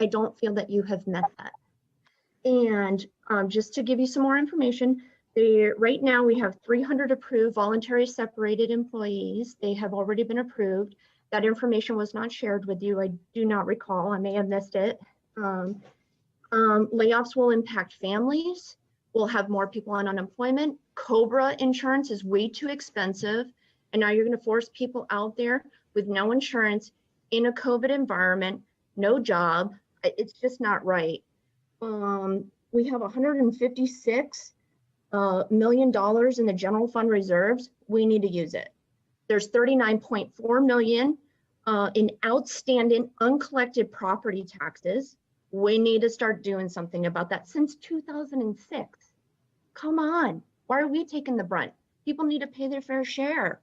I don't feel that you have met that. And just to give you some more information, right now we have 300 approved voluntary separated employees. They have already been approved. That information was not shared with you. I do not recall. I may have missed it. Layoffs will impact families. We'll have more people on unemployment. COBRA insurance is way too expensive. And now you're going to force people out there with no insurance in a COVID environment, no job. It's just not right. We have $156 million in the general fund reserves. We need to use it. There's 39.4 million in outstanding uncollected property taxes. We need to start doing something about that. Since 2006. Come on, why are we taking the brunt? People need to pay their fair share.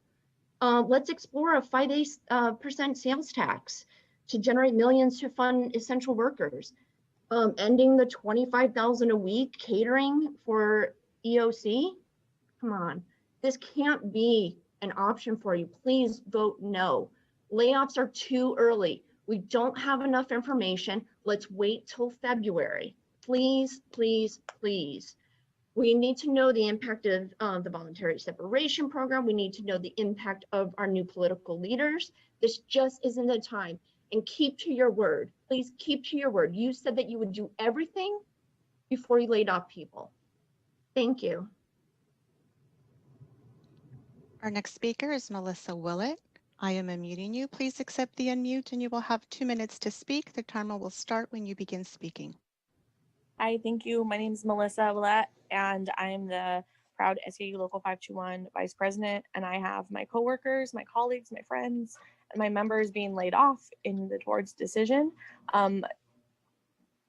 Let's explore a 5% sales tax to generate millions to fund essential workers. Ending the $25,000 a week catering for EOC. Come on, this can't be an option for you. Please vote no. Layoffs are too early. We don't have enough information. Let's wait till February. Please, please, please. We need to know the impact of the voluntary separation program. We need to know the impact of our new political leaders. This just isn't the time. And keep to your word. Please keep to your word. You said that you would do everything before you laid off people. Thank you. Our next speaker is Melissa Willett. I am unmuting you. Please accept the unmute and you will have 2 minutes to speak. The timer will start when you begin speaking. Hi, thank you. My name is Melissa Willett and I'm the proud SAU Local 521 Vice President. And I have my coworkers, my colleagues, my friends, and my members being laid off in the towards decision.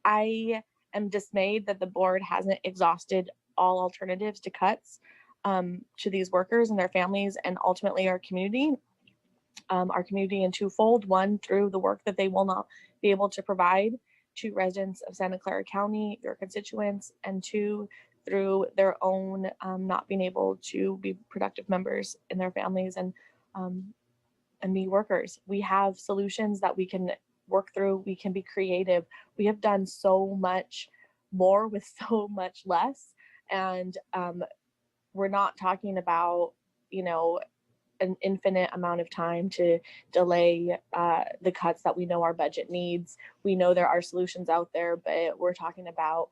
I am dismayed that the board hasn't exhausted all alternatives to cuts to these workers and their families and ultimately our community in twofold. One, through the work that they will not be able to provide to residents of Santa Clara County, their constituents, and two, through their own not being able to be productive members in their families and be workers. We have solutions that we can work through. We can be creative. We have done so much more with so much less. And we're not talking about, an infinite amount of time to delay the cuts that we know our budget needs. We know there are solutions out there, but we're talking about,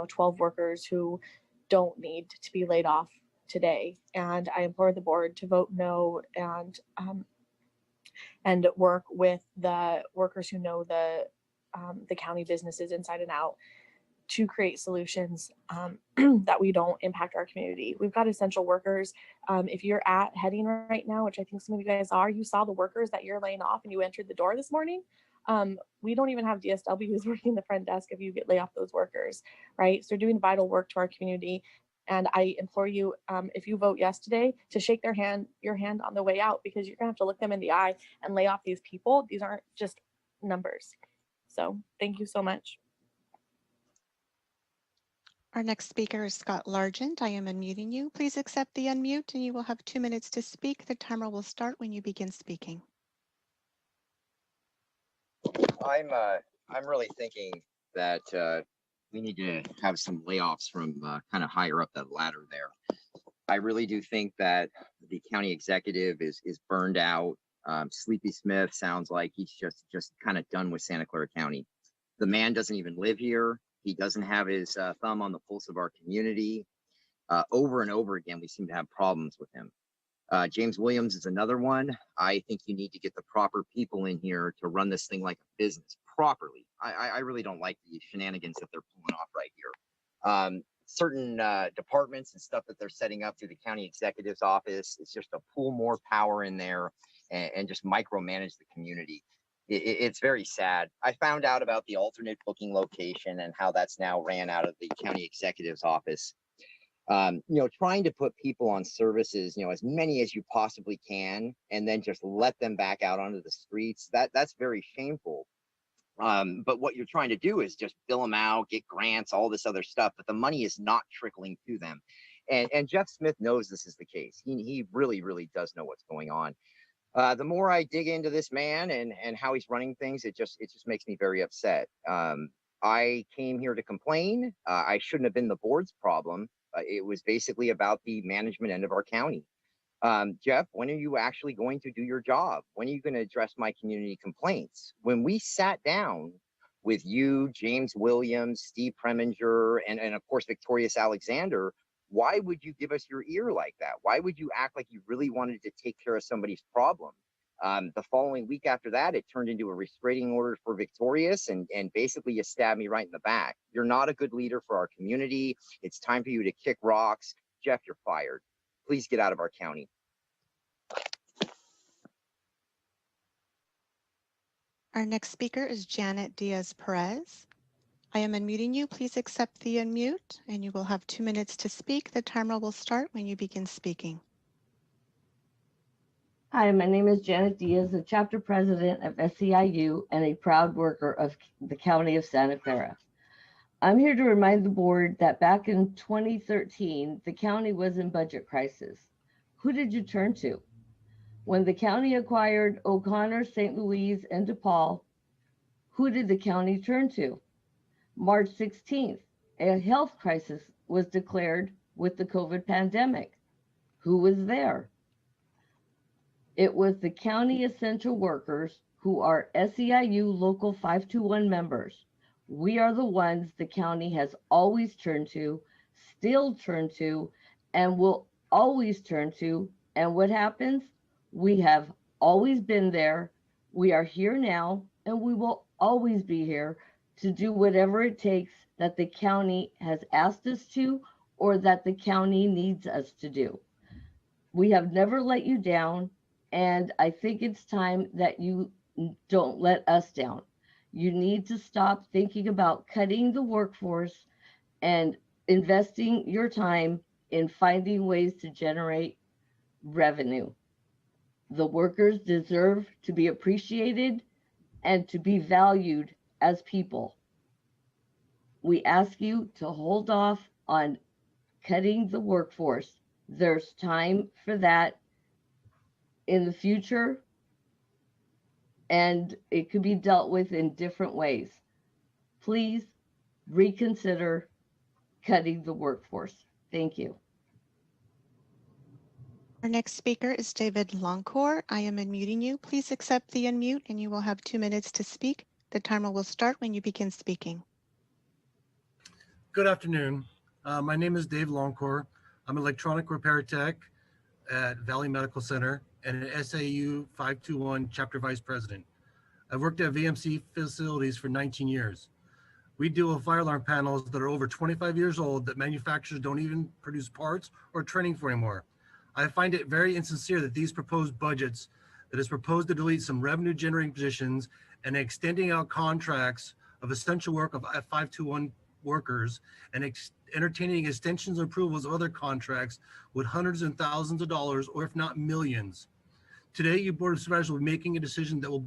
12 workers who don't need to be laid off today. And I implore the board to vote no and work with the workers who know the county businesses inside and out to create solutions that we don't impact our community. We've got essential workers. If you're at Heading right now, which I think some of you guys are, you saw the workers that you're laying off and you entered the door this morning. We don't even have DSW who's working the front desk if you get lay off those workers, right? So they're doing vital work to our community. And I implore you, if you vote yes today, to shake your hand on the way out, because you're gonna have to look them in the eye and lay off these people. These aren't just numbers. So thank you so much. Our next speaker is Scott Largent. I am unmuting you. Please accept the unmute and you will have 2 minutes to speak. The timer will start when you begin speaking. I'm really thinking that we need to have some layoffs from kind of higher up the ladder there. I really do think that the county executive is burned out. Sleepy Smith sounds like he's just kind of done with Santa Clara County. The man doesn't even live here. He doesn't have his thumb on the pulse of our community. Over and over again, we seem to have problems with him. James Williams is another one. I think you need to get the proper people in here to run this thing like a business properly. I really don't like the shenanigans that they're pulling off right here. Certain departments and stuff that they're setting up through the county executive's office, it's just to pull more power in there and just micromanage the community. It's very sad. I found out about the alternate booking location and how that's now ran out of the county executive's office. Trying to put people on services, as many as you possibly can, and then just let them back out onto the streets. That's very shameful. But what you're trying to do is just bill them out, get grants, all this other stuff, but the money is not trickling to them. And Jeff Smith knows this is the case. He really, really does know what's going on. The more I dig into this man and how he's running things, it just makes me very upset. I came here to complain. I shouldn't have been the board's problem. It was basically about the management end of our county. Jeff, when are you actually going to do your job? When are you going to address my community complaints? When we sat down with you, James Williams, Steve Preminger, and of course, Victorious Alexander, why would you give us your ear like that? Why would you act like you really wanted to take care of somebody's problem? The following week after that, it turned into a restraining order for Victorious, and basically you stabbed me right in the back. You're not a good leader for our community. It's time for you to kick rocks. Jeff, you're fired. Please get out of our county. Our next speaker is Janet Diaz-Perez. I am unmuting you. Please accept the unmute and you will have 2 minutes to speak. The timer will start when you begin speaking. Hi, my name is Janet Diaz, the chapter president of SEIU and a proud worker of the County of Santa Clara. I'm here to remind the board that back in 2013, the county was in budget crisis. Who did you turn to? When the county acquired O'Connor, St. Louis, and DePaul, who did the county turn to? March 16th, a health crisis was declared with the COVID pandemic. Who was there? It was the county essential workers who are SEIU Local 521 members. We are the ones the county has always turned to, still turn to, and will always turn to. And what happens? We have always been there. We are here now, and we will always be here to do whatever it takes that the county has asked us to or that the county needs us to do. We have never let you down, and I think it's time that you don't let us down. You need to stop thinking about cutting the workforce and investing your time in finding ways to generate revenue. The workers deserve to be appreciated and to be valued as people. We ask you to hold off on cutting the workforce. There's time for that in the future, and it could be dealt with in different ways. Please reconsider cutting the workforce. Thank you. Our next speaker is David Longcore. I am unmuting you. Please accept the unmute and you will have 2 minutes to speak. The timer will start when you begin speaking. Good afternoon. My name is Dave Longcore. I'm an electronic repair tech at Valley Medical Center and an SAU 521 chapter vice president. I've worked at VMC facilities for 19 years. We deal with fire alarm panels that are over 25 years old that manufacturers don't even produce parts or training for anymore. I find it very insincere that these proposed budgets that is proposed to delete some revenue generating positions and extending out contracts of essential work of 521 workers and entertaining extensions and approvals of other contracts with hundreds and thousands of dollars, or if not millions. Today, your Board of Supervisors will be making a decision that will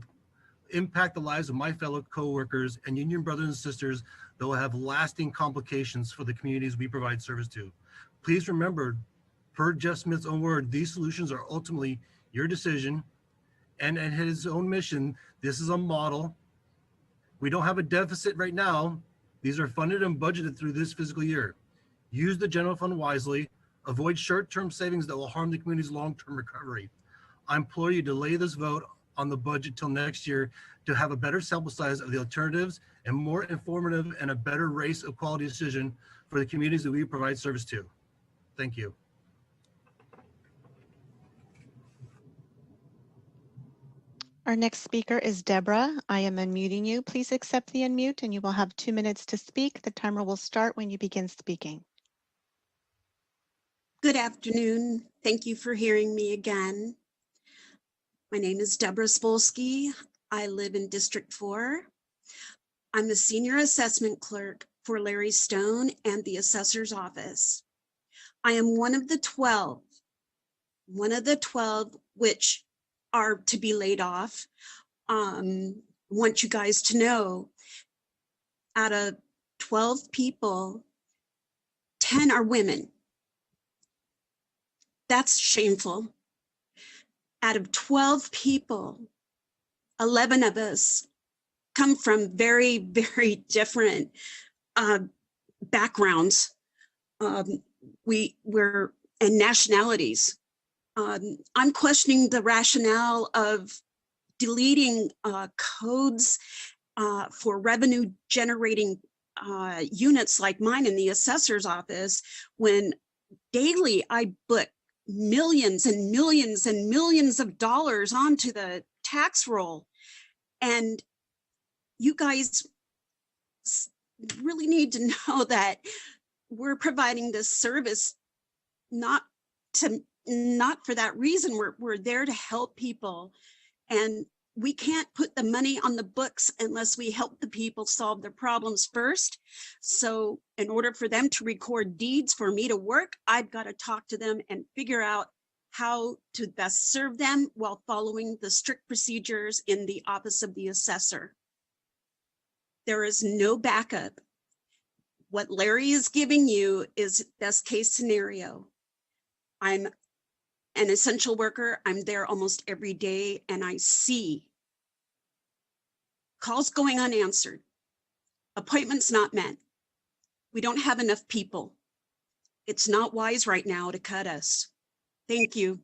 impact the lives of my fellow co-workers and union brothers and sisters that will have lasting complications for the communities we provide service to. Please remember, per Jeff Smith's own word, these solutions are ultimately your decision, and his own mission. This is a model. We don't have a deficit right now. These are funded and budgeted through this fiscal year. Use the general fund wisely. Avoid short-term savings that will harm the community's long-term recovery. I implore you to delay this vote on the budget till next year to have a better sample size of the alternatives and more informative and a better race of quality decision for the communities that we provide service to. Thank you. Our next speaker is Deborah. I am unmuting you. Please accept the unmute and you will have 2 minutes to speak. The timer will start when you begin speaking. Good afternoon. Thank you for hearing me again. My name is Deborah Spolsky. I live in District 4. I'm the Senior Assessment Clerk for Larry Stone and the Assessor's Office. I am one of the 12 which are to be laid off. Want you guys to know, out of 12 people, 10 are women. That's shameful. Out of 12 people, 11 of us come from very, very different backgrounds. We're and nationalities. I'm questioning the rationale of deleting codes for revenue generating units like mine in the assessor's office when daily I put millions and millions and millions of dollars onto the tax roll. And you guys really need to know that we're providing this service not for that reason. We're there to help people, and we can't put the money on the books unless we help the people solve their problems first. So in order for them to record deeds for me to work, I've got to talk to them and figure out how to best serve them while following the strict procedures in the office of the assessor. There is no backup. What Larry is giving you is best case scenario. I'm an essential worker. I'm there almost every day, and I see calls going unanswered, appointments not met. We don't have enough people. It's not wise right now to cut us. Thank you.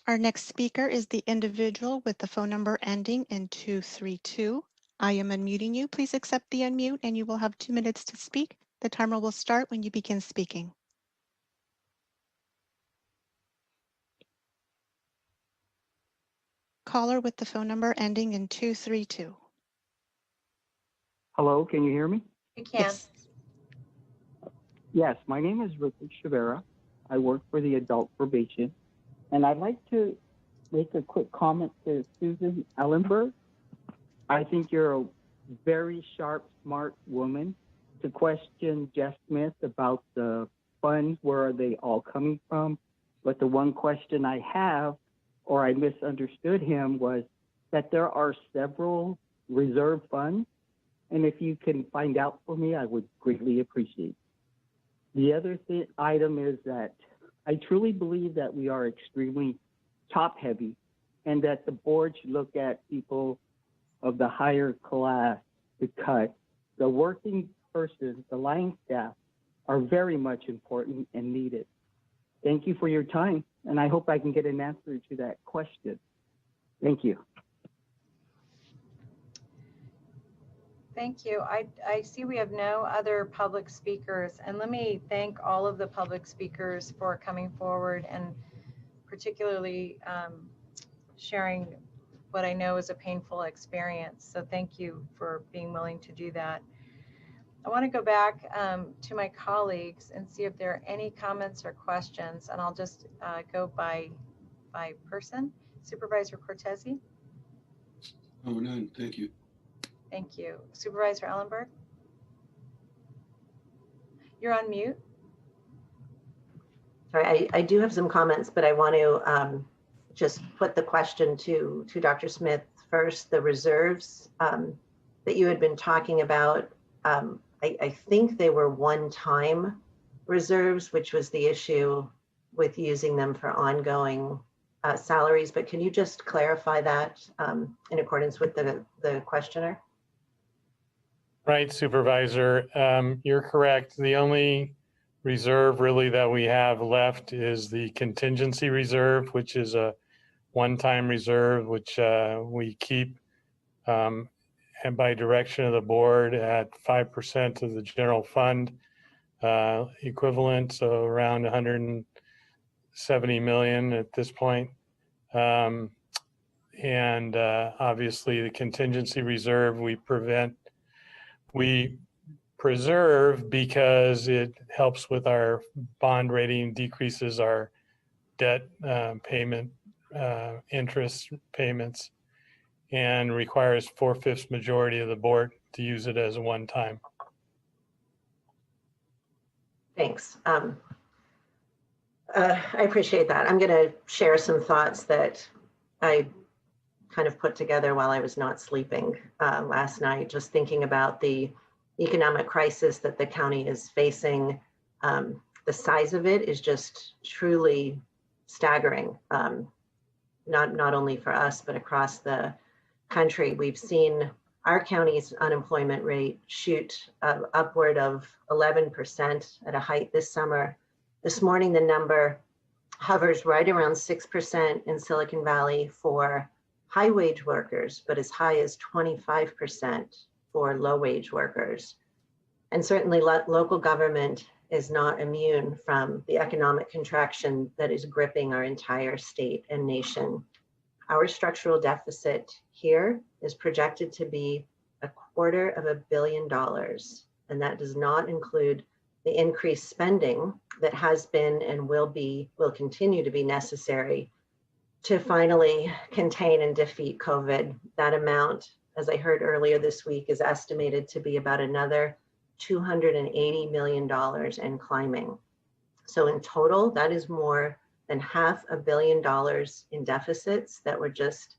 Our next speaker is the individual with the phone number ending in 232. I am unmuting you. Please accept the unmute and you will have 2 minutes to speak. The timer will start when you begin speaking. Caller with the phone number ending in 232. Hello, can you hear me? We can. Yes. Yes, my name is Richard Chavera. I work for the adult probation, and I'd like to make a quick comment to Susan Ellenberg. I think you're a very sharp, smart woman to question Jeff Smith about the funds, where are they all coming from? But the one question I have, or I misunderstood him, was that there are several reserve funds. And if you can find out for me, I would greatly appreciate it. The other item is that I truly believe that we are extremely top heavy and that the board should look at people of the higher class to cut. The working persons, the line staff, are very much important and needed. Thank you for your time, and I hope I can get an answer to that question. Thank you. Thank you. I see we have no other public speakers, and let me thank all of the public speakers for coming forward and particularly sharing what I know is a painful experience. So thank you for being willing to do that. I want to go back to my colleagues and see if there are any comments or questions, and I'll just go by person. Supervisor Cortese? Oh, none. Thank you. Thank you. Supervisor Ellenberg? You're on mute. Sorry, I do have some comments, but I want to just put the question to Dr. Smith first. The reserves that you had been talking about, I think they were one-time reserves, which was the issue with using them for ongoing salaries. But can you just clarify that in accordance with the questioner? Right, Supervisor. You're correct. The only reserve really that we have left is the contingency reserve, which is a one-time reserve, which we keep and by direction of the board at 5% of the general fund equivalent, so around 170 million at this point. And obviously the contingency reserve we preserve because it helps with our bond rating, decreases our debt payment, interest payments, and requires 4/5 majority of the board to use it as a one-time. Thanks. I appreciate that. I'm going to share some thoughts that I kind of put together while I was not sleeping last night, just thinking about the economic crisis that the county is facing. The size of it is just truly staggering. Not only for us, but across the country. We've seen our county's unemployment rate shoot upward of 11% at a height this summer. This morning, the number hovers right around 6% in Silicon Valley for high wage workers, but as high as 25% for low wage workers. And certainly local government is not immune from the economic contraction that is gripping our entire state and nation. Our structural deficit here is projected to be $250 million, and that does not include the increased spending that has been and will continue to be necessary to finally contain and defeat COVID. That amount, as I heard earlier this week, is estimated to be about another $280 million and climbing. So in total, that is more than $500 million in deficits that were just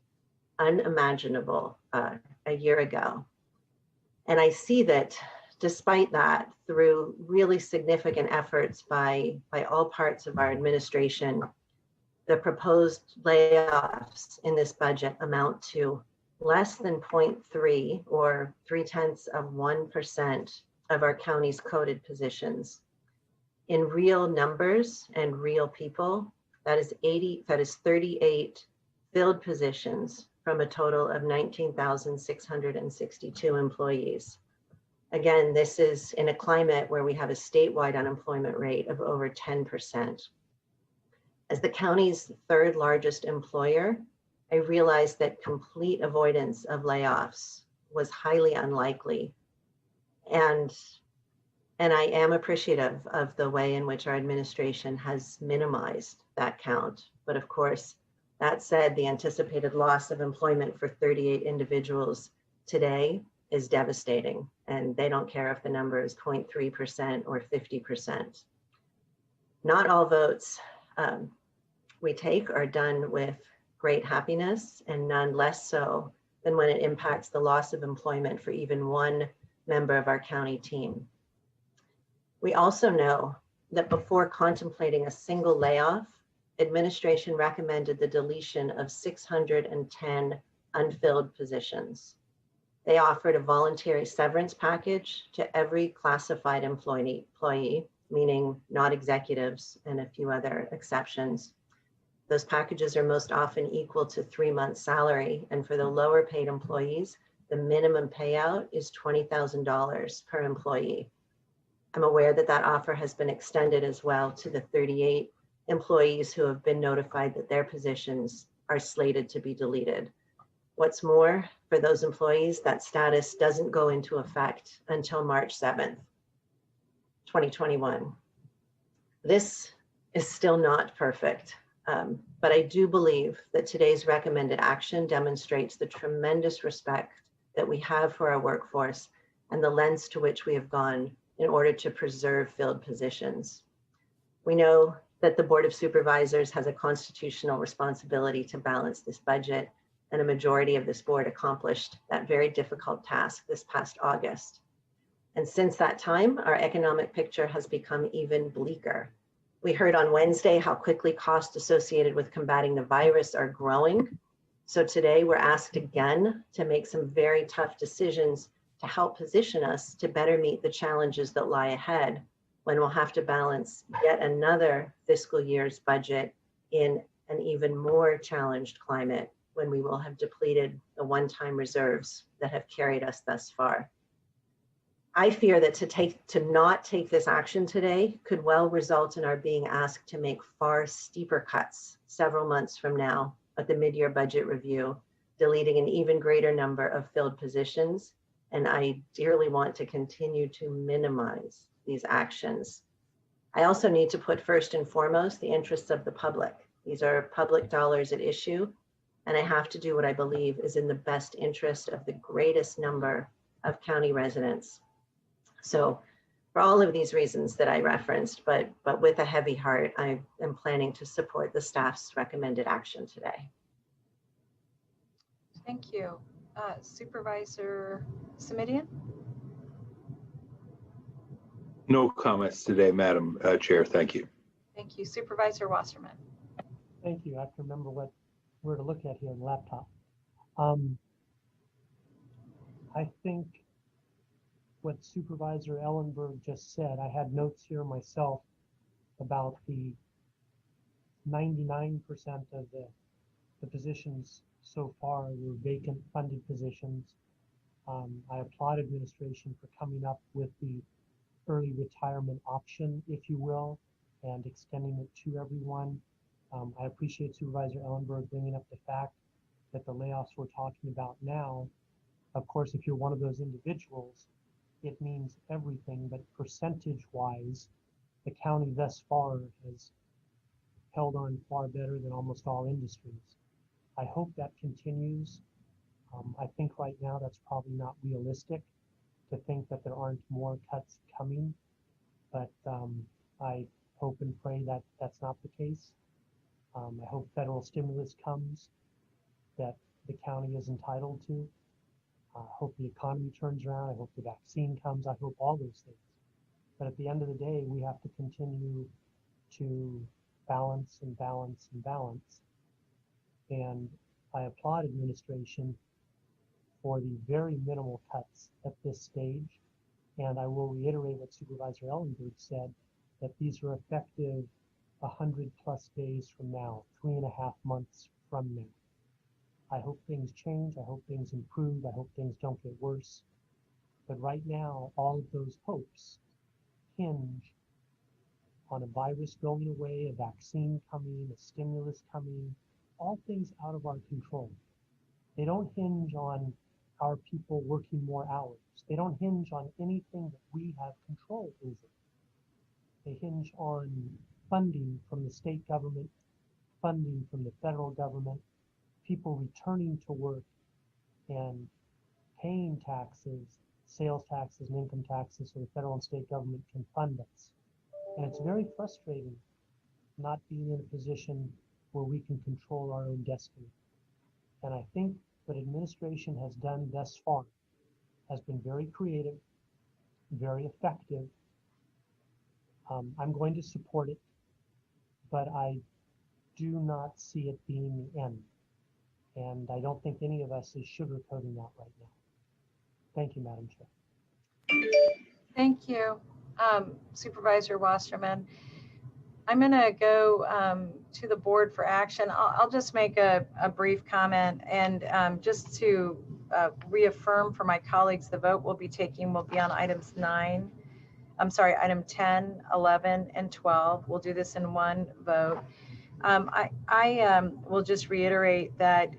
unimaginable a year ago. And I see that despite that, through really significant efforts by all parts of our administration, the proposed layoffs in this budget amount to less than 0.3 or 0.3% of our county's coded positions. In real numbers and real people, that is 38 filled positions from a total of 19,662 employees. Again, this is in a climate where we have a statewide unemployment rate of over 10%. As the county's third largest employer, I realized that complete avoidance of layoffs was highly unlikely. And I am appreciative of the way in which our administration has minimized that count. But of course, that said, the anticipated loss of employment for 38 individuals today is devastating, and they don't care if the number is 0.3% or 50%. Not all votes we take are done with great happiness, and none less so than when it impacts the loss of employment for even one member of our county team. We also know that before contemplating a single layoff, administration recommended the deletion of 610 unfilled positions. They offered a voluntary severance package to every classified employee, meaning not executives and a few other exceptions. Those packages are most often equal to 3 months' salary, and for the lower paid employees, the minimum payout is $20,000 per employee. I'm aware that that offer has been extended as well to the 38 employees who have been notified that their positions are slated to be deleted. What's more, for those employees, that status doesn't go into effect until March 7th, 2021. This is still not perfect, but I do believe that today's recommended action demonstrates the tremendous respect that we have for our workforce and the lengths to which we have gone in order to preserve filled positions. We know that the Board of Supervisors has a constitutional responsibility to balance this budget, and a majority of this board accomplished that very difficult task this past August. And since that time, our economic picture has become even bleaker. We heard on Wednesday how quickly costs associated with combating the virus are growing. So today we're asked again to make some very tough decisions to help position us to better meet the challenges that lie ahead when we'll have to balance yet another fiscal year's budget in an even more challenged climate when we will have depleted the one-time reserves that have carried us thus far. I fear that to not take this action today could well result in our being asked to make far steeper cuts several months from now at the mid-year budget review, deleting an even greater number of filled positions. And I dearly want to continue to minimize these actions. I also need to put first and foremost the interests of the public. These are public dollars at issue, and I have to do what I believe is in the best interest of the greatest number of county residents. So for all of these reasons that I referenced, but with a heavy heart, I am planning to support the staff's recommended action today. Thank you. Supervisor Simidian? No comments today, Madam Chair. Thank you. Thank you. Supervisor Wasserman? Thank you. I have to remember where to look at here on the laptop. I think what Supervisor Ellenberg just said, I had notes here myself about the 99% of the positions so far were vacant funded positions. I applaud administration for coming up with the early retirement option, if you will, and extending it to everyone. I appreciate Supervisor Ellenberg bringing up the fact that the layoffs we're talking about now, of course, if you're one of those individuals, it means everything, but percentage-wise, the county thus far has held on far better than almost all industries. I hope that continues. I think right now that's probably not realistic to think that there aren't more cuts coming, but I hope and pray that that's not the case. I hope federal stimulus comes that the county is entitled to. I hope the economy turns around. I hope the vaccine comes. I hope all those things. But at the end of the day, we have to continue to balance and balance and balance. And I applaud administration for the very minimal cuts at this stage. And I will reiterate what Supervisor Ellenberg said, that these are effective 100+ days from now, 3.5 months from now. I hope things change. I hope things improve. I hope things don't get worse. But right now, all of those hopes hinge on a virus going away, a vaccine coming, a stimulus coming, all things out of our control. They don't hinge on our people working more hours. They don't hinge on anything that we have control over. They hinge on funding from the state government, funding from the federal government, people returning to work and paying taxes, sales taxes and income taxes, so the federal and state government can fund us. And it's very frustrating not being in a position where we can control our own destiny. And I think what administration has done thus far has been very creative, very effective. I'm going to support it, but I do not see it being the end. And I don't think any of us is sugarcoating that right now. Thank you, Madam Chair. Thank you, Supervisor Wasserman. I'm going to go to the board for action. I'll just make a brief comment, and just to reaffirm for my colleagues, the vote we'll be taking will be on item 10, 11, and 12. We'll do this in one vote. I will just reiterate that,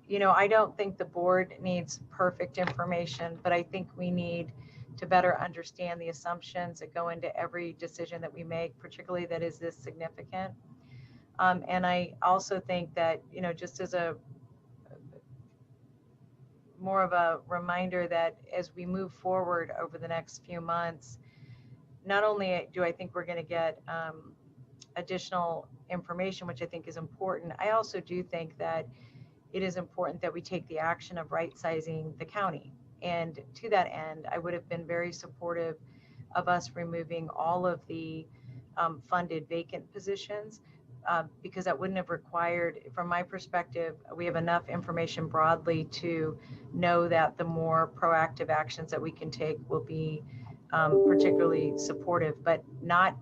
you know, I don't think the board needs perfect information, but I think we need to better understand the assumptions that go into every decision that we make, particularly that is this significant. And I also think that, you know, just as a more of a reminder that as we move forward over the next few months, not only do I think we're going to get additional information, which I think is important, I also do think that it is important that we take the action of right-sizing the county. And to that end, I would have been very supportive of us removing all of the funded vacant positions because that wouldn't have required, from my perspective, we have enough information broadly to know that the more proactive actions that we can take will be particularly supportive, but not,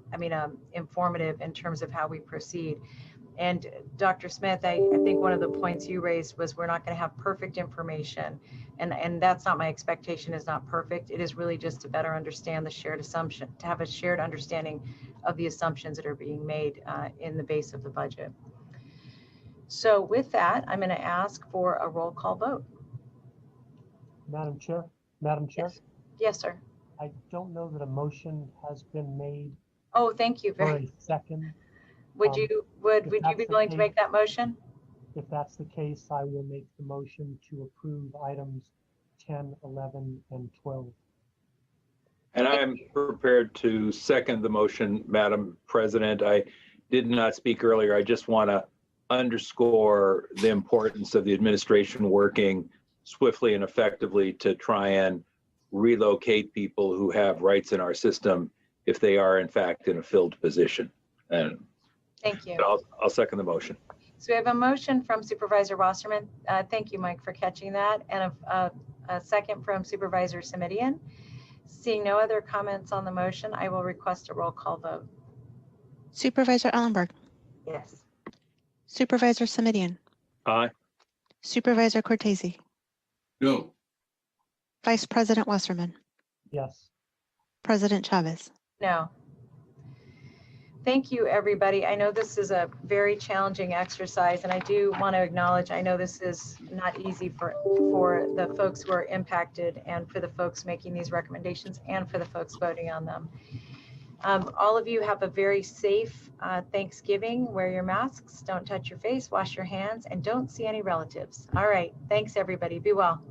informative in terms of how we proceed. And Dr. Smith, I think one of the points you raised was we're not going to have perfect information. And that's not my expectation, is not perfect. It is really just to better understand the shared assumption, to have a shared understanding of the assumptions that are being made in the base of the budget. So with that, I'm going to ask for a roll call vote. Madam Chair? Yes, sir. I don't know that a motion has been made. Oh, thank you for a second. Would you be willing to make that motion? If that's the case, I will make the motion to approve items 10, 11, and 12. And I'm prepared to second the motion, Madam President. I did not speak earlier. I just want to underscore the importance of the administration working swiftly and effectively to try and relocate people who have rights in our system if they are in fact in a filled position. And Thank you. I'll second the motion. So we have a motion from Supervisor Wasserman. Thank you, Mike, for catching that. And a second from Supervisor Semidian. Seeing no other comments on the motion, I will request a roll call vote. Supervisor Ellenberg, Yes. Supervisor Semidian, Aye. Supervisor Cortese, No. Vice President Wasserman, Yes. President Chavez. No. Thank you, everybody. I know this is a very challenging exercise, and I do want to acknowledge, I know this is not easy for the folks who are impacted and for the folks making these recommendations and for the folks voting on them. All of you have a very safe Thanksgiving. Wear your masks, don't touch your face, wash your hands, and don't see any relatives. All right. Thanks, everybody. Be well.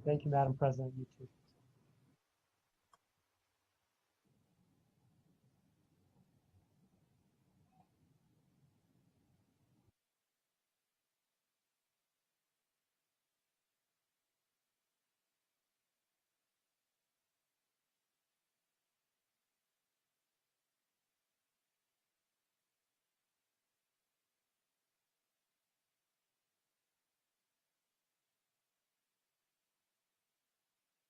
Thank you, Madam President. You too.